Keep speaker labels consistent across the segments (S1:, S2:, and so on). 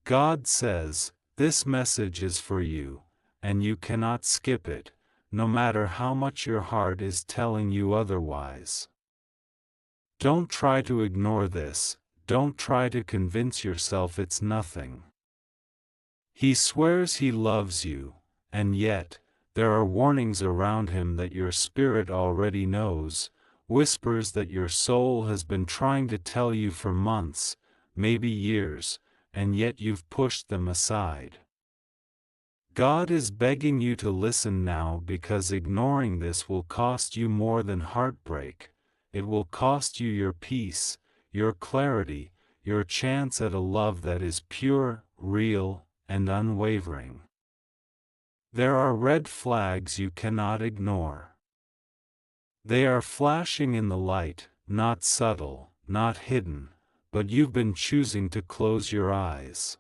S1: God says, this message is for you, and you cannot skip it, no matter how much your heart is telling you otherwise. Don't try to ignore this, don't try to convince yourself it's nothing. He swears he loves you, and yet, there are warnings around him that your spirit already knows, whispers that your soul has been trying to tell you for months, maybe years, and yet you've pushed them aside. God is begging you to listen now because ignoring this will cost you more than heartbreak. It will cost you your peace, your clarity, your chance at a love that is pure, real, and unwavering. There are red flags you cannot ignore. They are flashing in the light, not subtle, not hidden, but you've been choosing to close your eyes.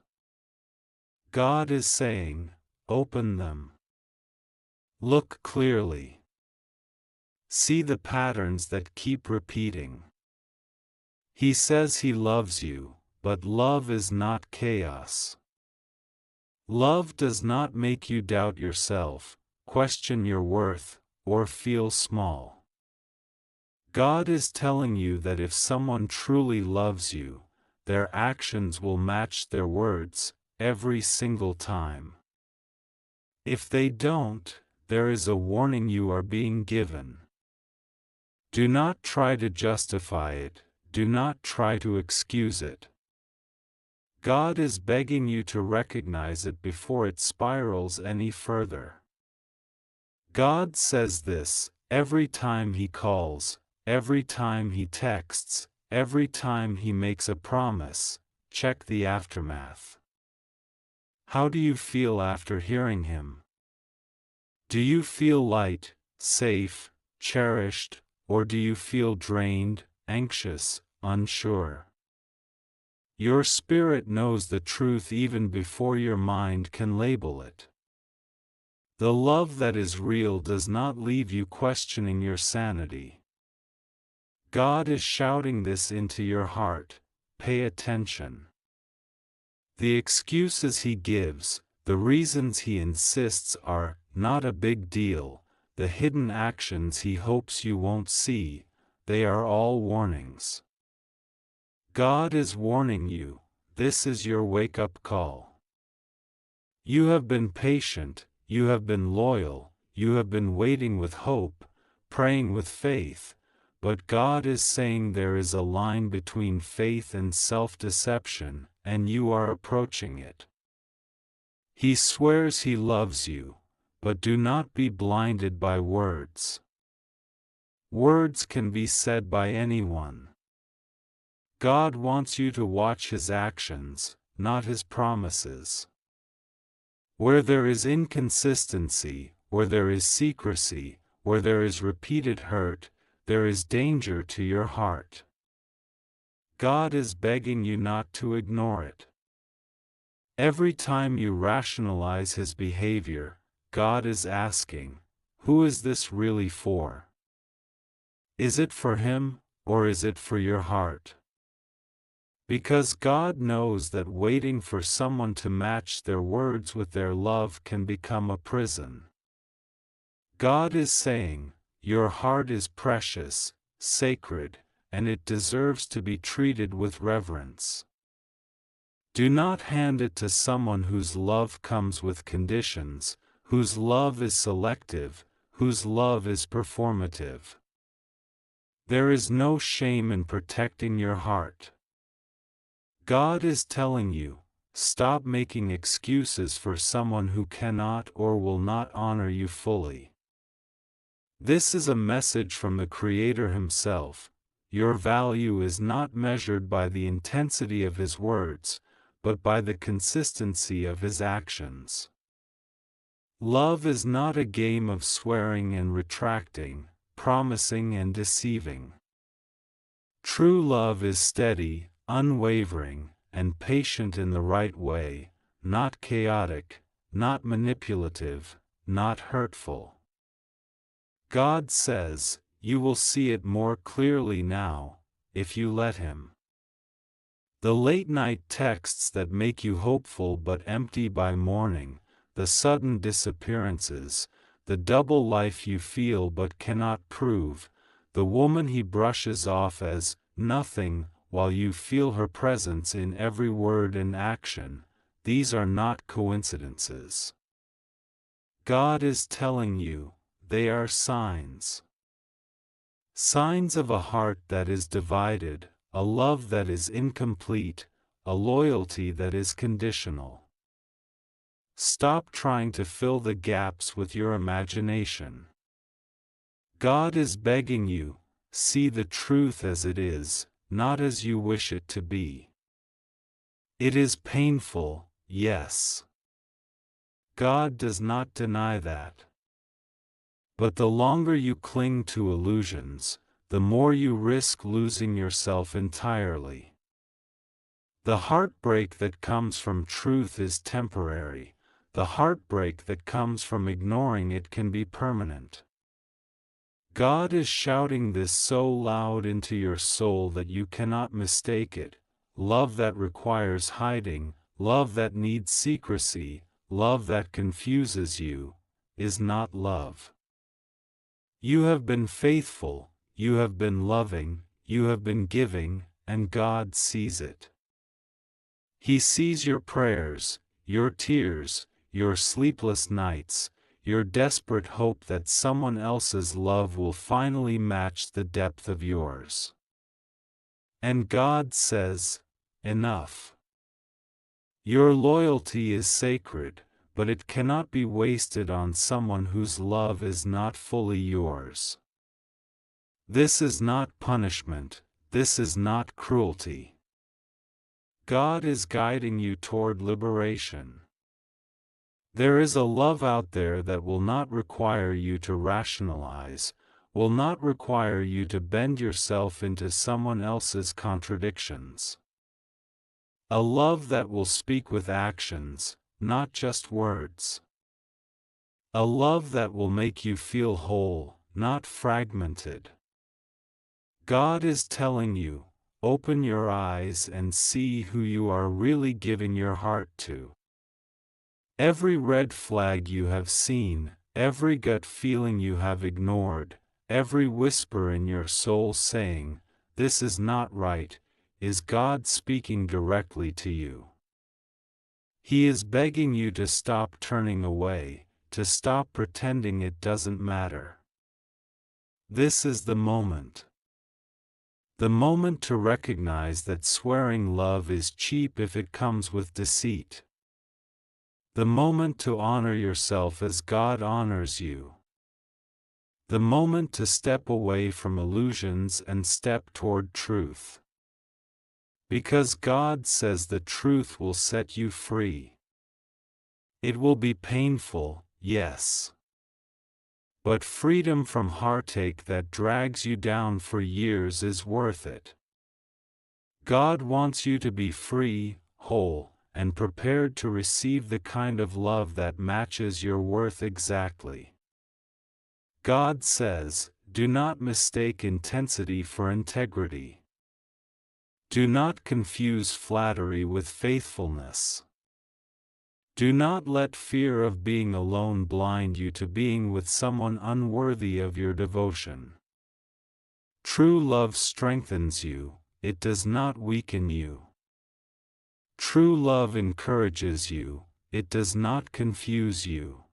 S1: God is saying, open them. Look clearly. See the patterns that keep repeating. He says he loves you, but love is not chaos. Love does not make you doubt yourself, question your worth, or feel small. God is telling you that if someone truly loves you, their actions will match their words, every single time. If they don't, there is a warning you are being given. Do not try to justify it, do not try to excuse it. God is begging you to recognize it before it spirals any further. God says this, every time He calls, every time He texts, every time He makes a promise, check the aftermath. How do you feel after hearing Him? Do you feel light, safe, cherished, or do you feel drained, anxious, unsure? Your spirit knows the truth even before your mind can label it. The love that is real does not leave you questioning your sanity. God is shouting this into your heart, pay attention. The excuses He gives, the reasons He insists are not a big deal, the hidden actions He hopes you won't see, they are all warnings. God is warning you, this is your wake-up call. You have been patient, you have been loyal, you have been waiting with hope, praying with faith, but God is saying there is a line between faith and self-deception, and you are approaching it. He swears He loves you, but do not be blinded by words. Words can be said by anyone. God wants you to watch His actions, not His promises. Where there is inconsistency, where there is secrecy, where there is repeated hurt, there is danger to your heart. God is begging you not to ignore it. Every time you rationalize His behavior, God is asking, who is this really for? Is it for Him, or is it for your heart? Because God knows that waiting for someone to match their words with their love can become a prison. God is saying, your heart is precious, sacred, and it deserves to be treated with reverence. Do not hand it to someone whose love comes with conditions, whose love is selective, whose love is performative. There is no shame in protecting your heart. God is telling you, stop making excuses for someone who cannot or will not honor you fully. This is a message from the Creator Himself. Your value is not measured by the intensity of His words, but by the consistency of His actions. Love is not a game of swearing and retracting, promising and deceiving. True love is steady, unwavering, and patient in the right way, not chaotic, not manipulative, not hurtful. God says, you will see it more clearly now, if you let Him. The late-night texts that make you hopeful but empty by morning, the sudden disappearances, the double life you feel but cannot prove, the woman he brushes off as nothing while you feel her presence in every word and action, these are not coincidences. God is telling you, they are signs. Signs of a heart that is divided, a love that is incomplete, a loyalty that is conditional. Stop trying to fill the gaps with your imagination. God is begging you, see the truth as it is, not as you wish it to be. It is painful, yes. God does not deny that. But the longer you cling to illusions, the more you risk losing yourself entirely. The heartbreak that comes from truth is temporary. The heartbreak that comes from ignoring it can be permanent. God is shouting this so loud into your soul that you cannot mistake it. Love that requires hiding, love that needs secrecy, love that confuses you, is not love. You have been faithful, you have been loving, you have been giving, and God sees it. He sees your prayers, your tears, your sleepless nights, your desperate hope that someone else's love will finally match the depth of yours. And God says, enough. Your loyalty is sacred, but it cannot be wasted on someone whose love is not fully yours. This is not punishment, this is not cruelty. God is guiding you toward liberation. There is a love out there that will not require you to rationalize, will not require you to bend yourself into someone else's contradictions. A love that will speak with actions, not just words. A love that will make you feel whole, not fragmented. God is telling you, open your eyes and see who you are really giving your heart to. Every red flag you have seen, every gut feeling you have ignored, every whisper in your soul saying, "This is not right," is God speaking directly to you. He is begging you to stop turning away, to stop pretending it doesn't matter. This is the moment. The moment to recognize that swearing love is cheap if it comes with deceit. The moment to honor yourself as God honors you. The moment to step away from illusions and step toward truth. Because God says the truth will set you free. It will be painful, yes. But freedom from heartache that drags you down for years is worth it. God wants you to be free, whole, and prepared to receive the kind of love that matches your worth exactly. God says, do not mistake intensity for integrity. Do not confuse flattery with faithfulness. Do not let fear of being alone blind you to being with someone unworthy of your devotion. True love strengthens you, it does not weaken you. True love encourages you, it does not confuse you.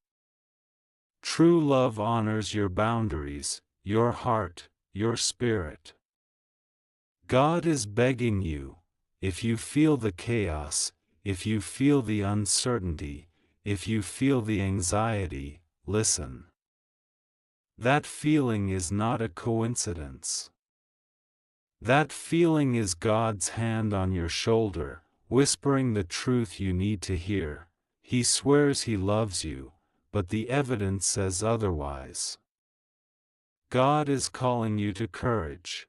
S1: True love honors your boundaries, your heart, your spirit. God is begging you, if you feel the chaos, if you feel the uncertainty, if you feel the anxiety, listen. That feeling is not a coincidence. That feeling is God's hand on your shoulder, whispering the truth you need to hear. He swears He loves you, but the evidence says otherwise. God is calling you to courage,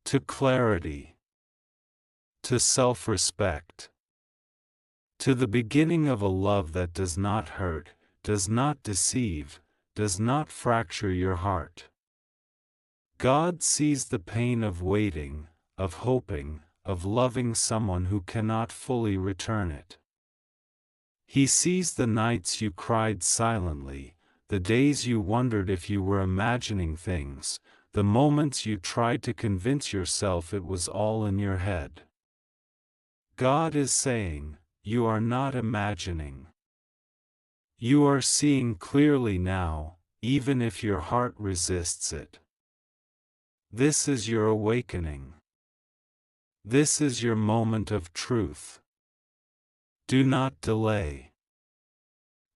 S1: to clarity, to self-respect, to the beginning of a love that does not hurt, does not deceive, does not fracture your heart. God sees the pain of waiting, of hoping, of loving someone who cannot fully return it. He sees the nights you cried silently, the days you wondered if you were imagining things, the moments you tried to convince yourself it was all in your head. God is saying, you are not imagining. You are seeing clearly now, even if your heart resists it. This is your awakening. This is your moment of truth. Do not delay.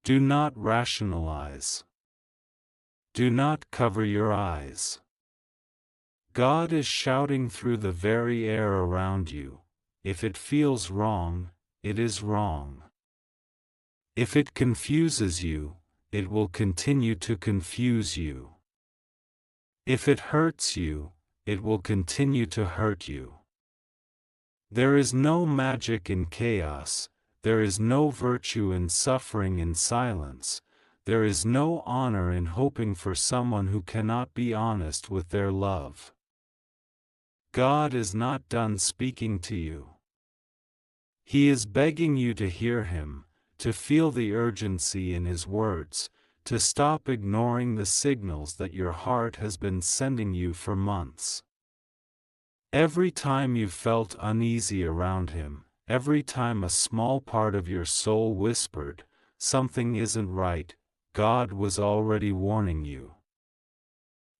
S1: Do not rationalize. Do not cover your eyes. God is shouting through the very air around you. If it feels wrong, it is wrong. If it confuses you, it will continue to confuse you. If it hurts you, it will continue to hurt you. There is no magic in chaos, there is no virtue in suffering in silence, there is no honor in hoping for someone who cannot be honest with their love. God is not done speaking to you. He is begging you to hear Him, to feel the urgency in His words, to stop ignoring the signals that your heart has been sending you for months. Every time you felt uneasy around Him, every time a small part of your soul whispered, "Something isn't right," God was already warning you.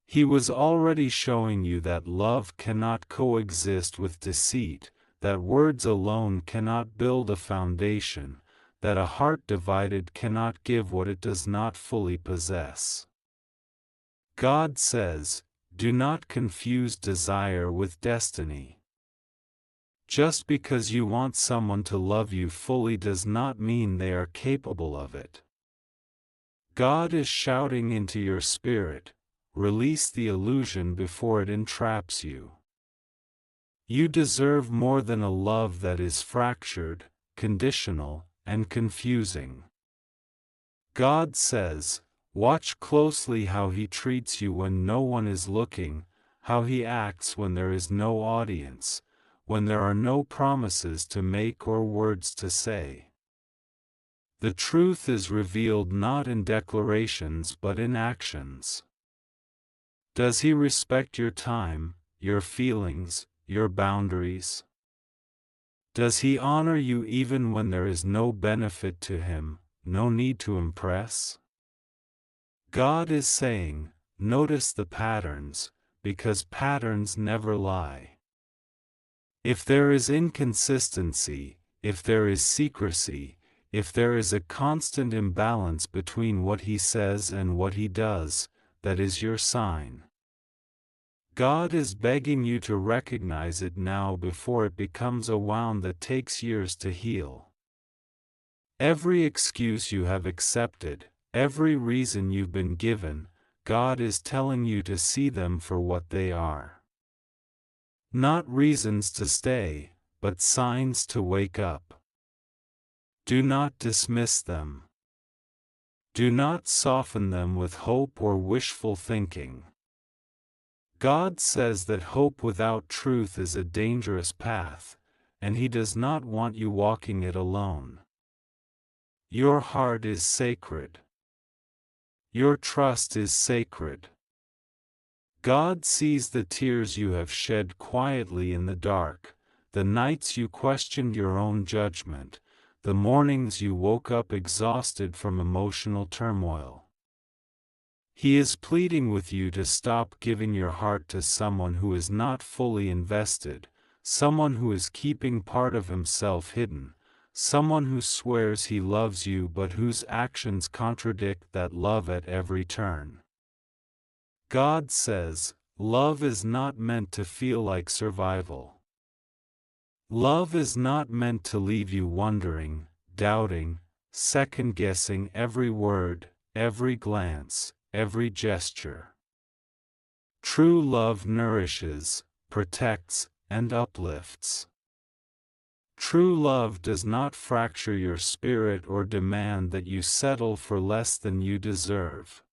S1: He was already showing you that love cannot coexist with deceit, that words alone cannot build a foundation, that a heart divided cannot give what it does not fully possess. God says, do not confuse desire with destiny. Just because you want someone to love you fully does not mean they are capable of it. God is shouting into your spirit, release the illusion before it entraps you. You deserve more than a love that is fractured, conditional, and confusing. God says, watch closely how He treats you when no one is looking, how He acts when there is no audience, when there are no promises to make or words to say. The truth is revealed not in declarations but in actions. Does He respect your time, your feelings, your boundaries? Does He honor you even when there is no benefit to Him, no need to impress? God is saying, notice the patterns, because patterns never lie. If there is inconsistency, if there is secrecy, if there is a constant imbalance between what He says and what He does, that is your sign. God is begging you to recognize it now before it becomes a wound that takes years to heal. Every excuse you have accepted, every reason you've been given, God is telling you to see them for what they are. Not reasons to stay, but signs to wake up. Do not dismiss them. Do not soften them with hope or wishful thinking. God says that hope without truth is a dangerous path, and He does not want you walking it alone. Your heart is sacred. Your trust is sacred. God sees the tears you have shed quietly in the dark, the nights you questioned your own judgment, the mornings you woke up exhausted from emotional turmoil. He is pleading with you to stop giving your heart to someone who is not fully invested, someone who is keeping part of himself hidden, someone who swears he loves you but whose actions contradict that love at every turn. God says, love is not meant to feel like survival. Love is not meant to leave you wondering, doubting, second-guessing every word, every glance, every gesture. True love nourishes, protects, and uplifts. True love does not fracture your spirit or demand that you settle for less than you deserve.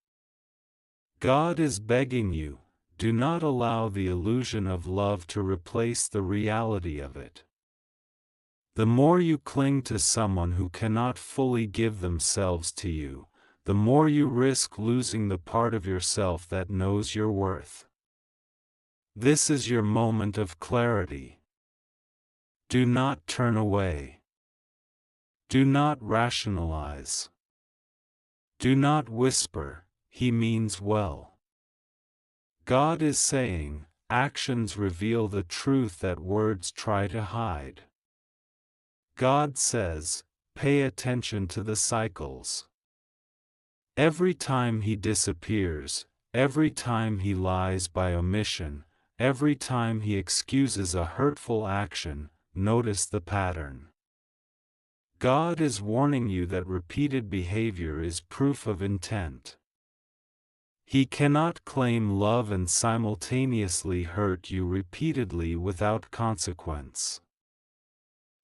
S1: God is begging you, Do not allow the illusion of love to replace the reality of it. The more you cling to someone who cannot fully give themselves to you, the more you risk losing the part of yourself that knows your worth. This is your moment of clarity. Do not turn away. Do not rationalize. Do not whisper, "He means well." God is saying, actions reveal the truth that words try to hide. God says, pay attention to the cycles. Every time he disappears, every time he lies by omission, every time he excuses a hurtful action, notice the pattern. God is warning you that repeated behavior is proof of intent. He cannot claim love and simultaneously hurt you repeatedly without consequence.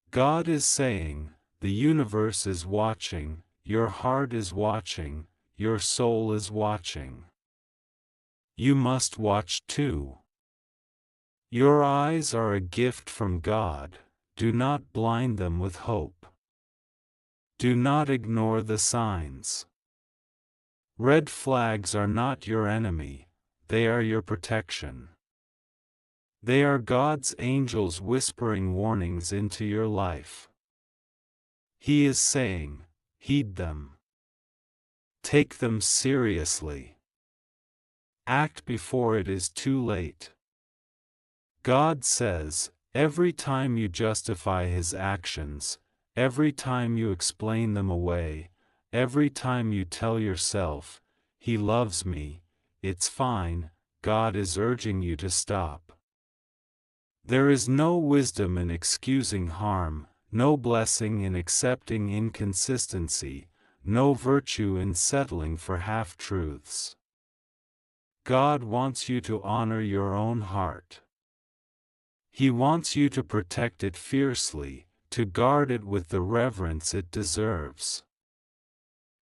S1: God is saying, the universe is watching, your heart is watching, your soul is watching. You must watch too. Your eyes are a gift from God, do not blind them with hope. Do not ignore the signs. Red flags are not your enemy, they are your protection. They are God's angels whispering warnings into your life. He is saying, heed them. Take them seriously. Act before it is too late. God says, every time you justify His actions, every time you explain them away, every time you tell yourself, "He loves me, it's fine," God is urging you to stop. There is no wisdom in excusing harm, no blessing in accepting inconsistency, no virtue in settling for half-truths. God wants you to honor your own heart. He wants you to protect it fiercely, to guard it with the reverence it deserves.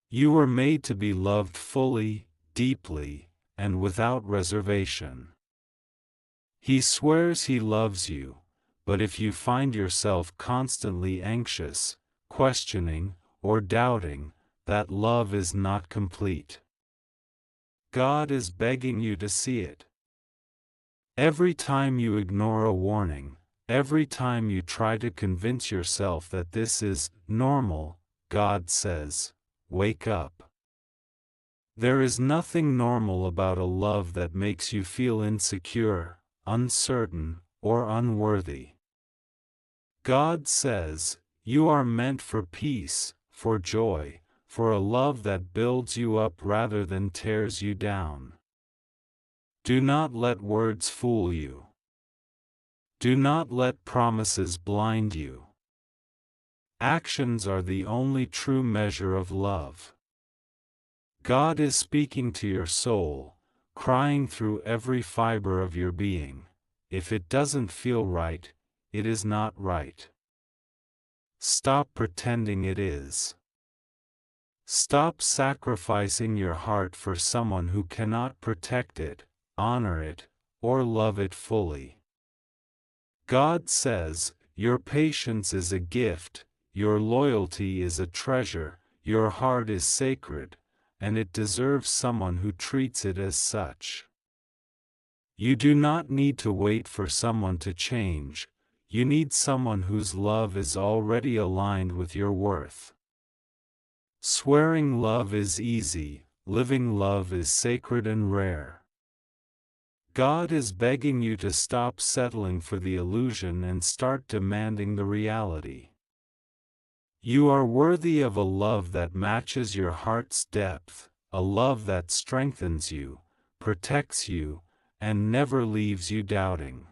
S1: You were made to be loved fully, deeply, and without reservation. He swears He loves you, but if you find yourself constantly anxious, questioning, or doubting, that love is not complete. God is begging you to see it. Every time you ignore a warning, every time you try to convince yourself that this is normal, God says, wake up. There is nothing normal about a love that makes you feel insecure, uncertain, or unworthy. God says, you are meant for peace, for joy, for a love that builds you up rather than tears you down. Do not let words fool you. Do not let promises blind you. Actions are the only true measure of love. God is speaking to your soul, crying through every fiber of your being. If it doesn't feel right, it is not right. Stop pretending it is. Stop sacrificing your heart for someone who cannot protect it, honor it, or love it fully. God says, your patience is a gift, your loyalty is a treasure, your heart is sacred, and it deserves someone who treats it as such. You do not need to wait for someone to change, you need someone whose love is already aligned with your worth. Swearing love is easy, living love is sacred and rare. God is begging you to stop settling for the illusion and start demanding the reality. You are worthy of a love that matches your heart's depth, a love that strengthens you, protects you, and never leaves you doubting.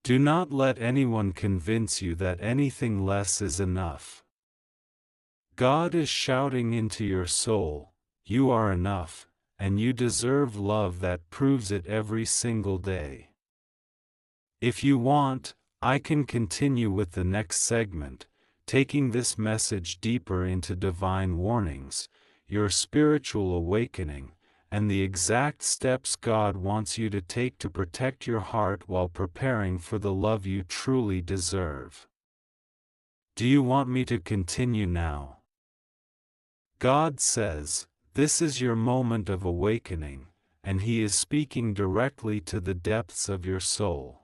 S1: Do not let anyone convince you that anything less is enough. God is shouting into your soul, you are enough, and you deserve love that proves it every single day. If you want, I can continue with the next segment, taking this message deeper into divine warnings, your spiritual awakening, and the exact steps God wants you to take to protect your heart while preparing for the love you truly deserve. Do you want me to continue now? God says, this is your moment of awakening, and He is speaking directly to the depths of your soul.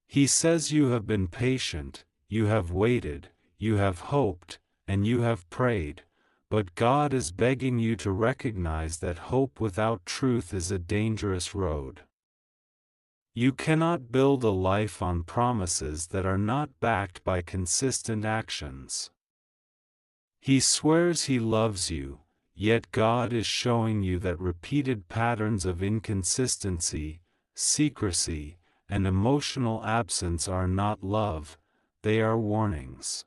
S1: He says you have been patient, you have waited, you have hoped, and you have prayed, but God is begging you to recognize that hope without truth is a dangerous road. You cannot build a life on promises that are not backed by consistent actions. He swears He loves you, yet God is showing you that repeated patterns of inconsistency, secrecy, and emotional absence are not love, they are warnings.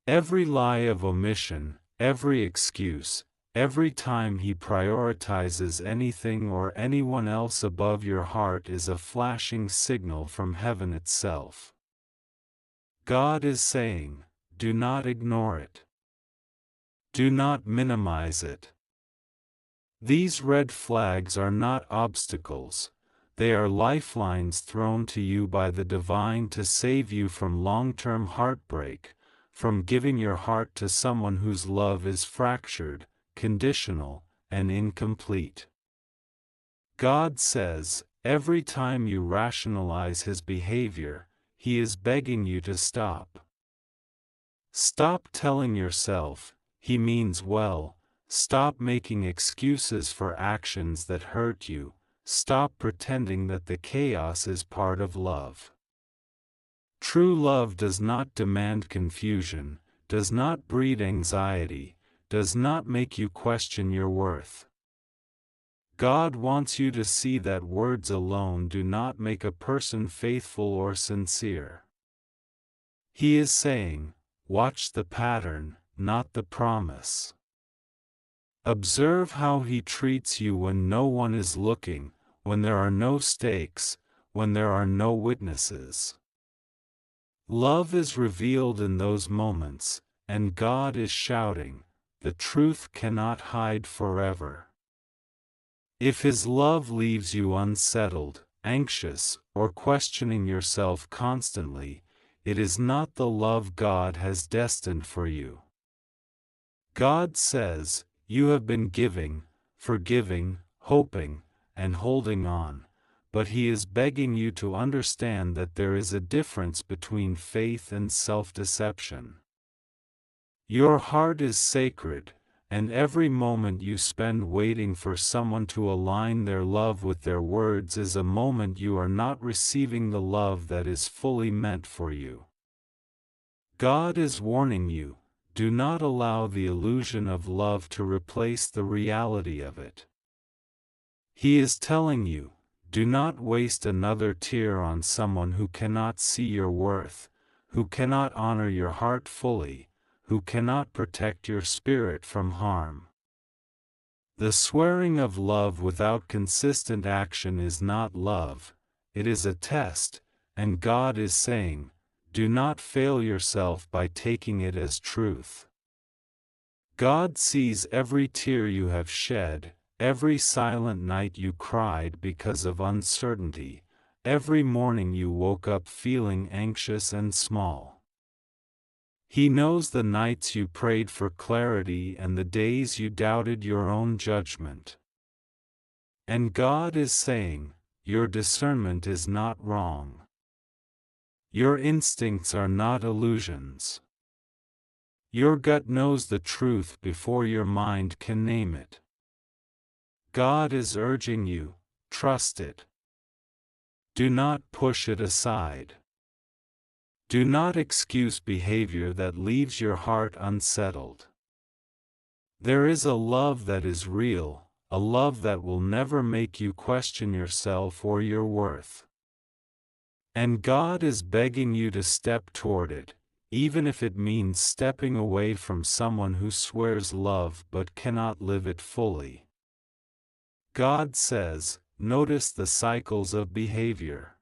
S1: Every lie of omission, every excuse, every time He prioritizes anything or anyone else above your heart is a flashing signal from heaven itself. God is saying, do not ignore it. Do not minimize it. These red flags are not obstacles, they are lifelines thrown to you by the divine to save you from long-term heartbreak, from giving your heart to someone whose love is fractured, conditional, and incomplete. God says, every time you rationalize His behavior, He is begging you to stop. Stop telling yourself, He means well. Stop making excuses for actions that hurt you. Stop pretending that the chaos is part of love. True love does not demand confusion, does not breed anxiety, does not make you question your worth. God wants you to see that words alone do not make a person faithful or sincere. He is saying, watch the pattern, not the promise. Observe how He treats you when no one is looking, when there are no stakes, when there are no witnesses. Love is revealed in those moments, and God is shouting, the truth cannot hide forever. If His love leaves you unsettled, anxious, or questioning yourself constantly, it is not the love God has destined for you. God says, you have been giving, forgiving, hoping, and holding on, but He is begging you to understand that there is a difference between faith and self-deception. Your heart is sacred, and every moment you spend waiting for someone to align their love with their words is a moment you are not receiving the love that is fully meant for you. God is warning you, do not allow the illusion of love to replace the reality of it. He is telling you, do not waste another tear on someone who cannot see your worth, who cannot honor your heart fully, who cannot protect your spirit from harm. The swearing of love without consistent action is not love, it is a test, and God is saying, do not fail yourself by taking it as truth. God sees every tear you have shed, every silent night you cried because of uncertainty, every morning you woke up feeling anxious and small. He knows the nights you prayed for clarity and the days you doubted your own judgment. And God is saying, your discernment is not wrong. Your instincts are not illusions. Your gut knows the truth before your mind can name it. God is urging you, trust it. Do not push it aside. Do not excuse behavior that leaves your heart unsettled. There is a love that is real, a love that will never make you question yourself or your worth. And God is begging you to step toward it, even if it means stepping away from someone who swears love but cannot live it fully. God says, notice the cycles of behavior.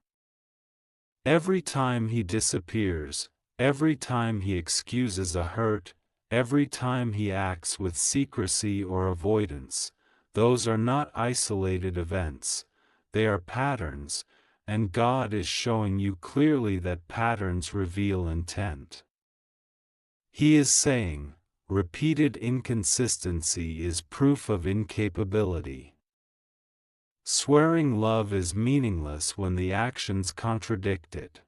S1: Every time He disappears, every time He excuses a hurt, every time He acts with secrecy or avoidance, those are not isolated events, they are patterns, and God is showing you clearly that patterns reveal intent. He is saying, repeated inconsistency is proof of incapability. Swearing love is meaningless when the actions contradict it.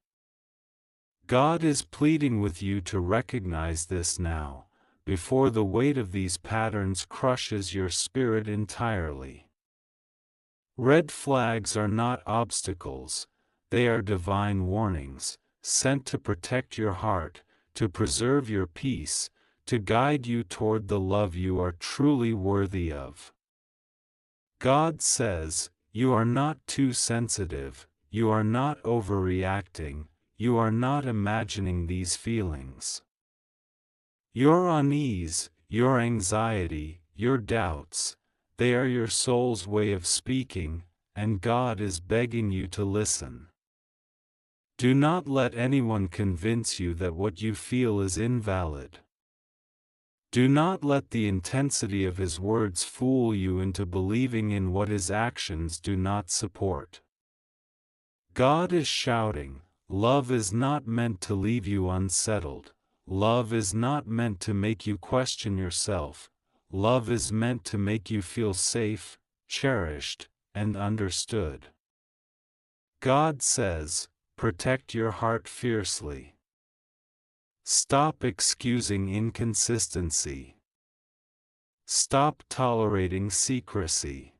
S1: God is pleading with you to recognize this now, before the weight of these patterns crushes your spirit entirely. Red flags are not obstacles, they are divine warnings, sent to protect your heart, to preserve your peace, to guide you toward the love you are truly worthy of. God says, you are not too sensitive, you are not overreacting, you are not imagining these feelings. Your unease, your anxiety, your doubts, they are your soul's way of speaking, and God is begging you to listen. Do not let anyone convince you that what you feel is invalid. Do not let the intensity of his words fool you into believing in what his actions do not support. God is shouting, love is not meant to leave you unsettled, love is not meant to make you question yourself, love is meant to make you feel safe, cherished, and understood. God says, protect your heart fiercely. Stop excusing inconsistency. Stop tolerating secrecy.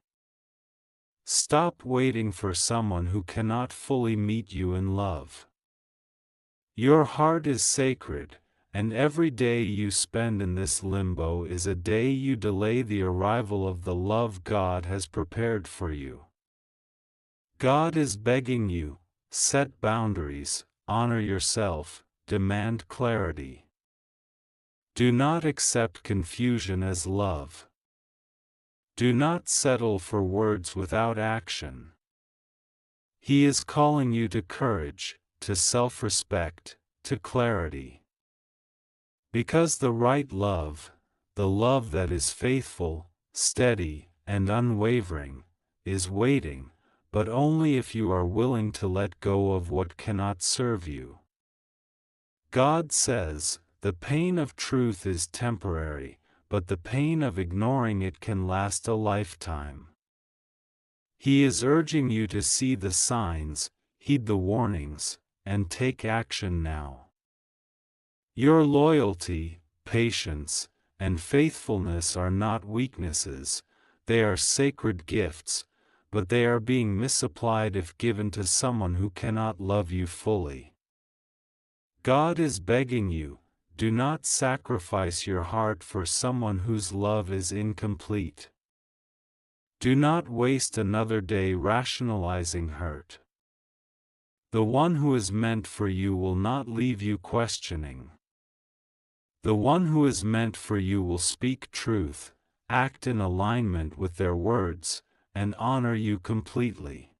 S1: Stop waiting for someone who cannot fully meet you in love. Your heart is sacred, and every day you spend in this limbo is a day you delay the arrival of the love God has prepared for you. God is begging you, set boundaries, honor yourself, demand clarity. Do not accept confusion as love. Do not settle for words without action. He is calling you to courage, to self-respect, to clarity. Because the right love, the love that is faithful, steady, and unwavering, is waiting, but only if you are willing to let go of what cannot serve you. God says, the pain of truth is temporary, but the pain of ignoring it can last a lifetime. He is urging you to see the signs, heed the warnings, and take action now. Your loyalty, patience, and faithfulness are not weaknesses, they are sacred gifts, but they are being misapplied if given to someone who cannot love you fully. God is begging you, do not sacrifice your heart for someone whose love is incomplete. Do not waste another day rationalizing hurt. The one who is meant for you will not leave you questioning. The one who is meant for you will speak truth, act in alignment with their words, and honor you completely.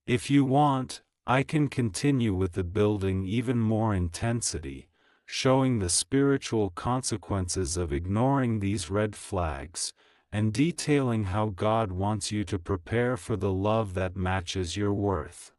S1: If you want, I can continue with the building even more intensity, showing the spiritual consequences of ignoring these red flags, and detailing how God wants you to prepare for the love that matches your worth.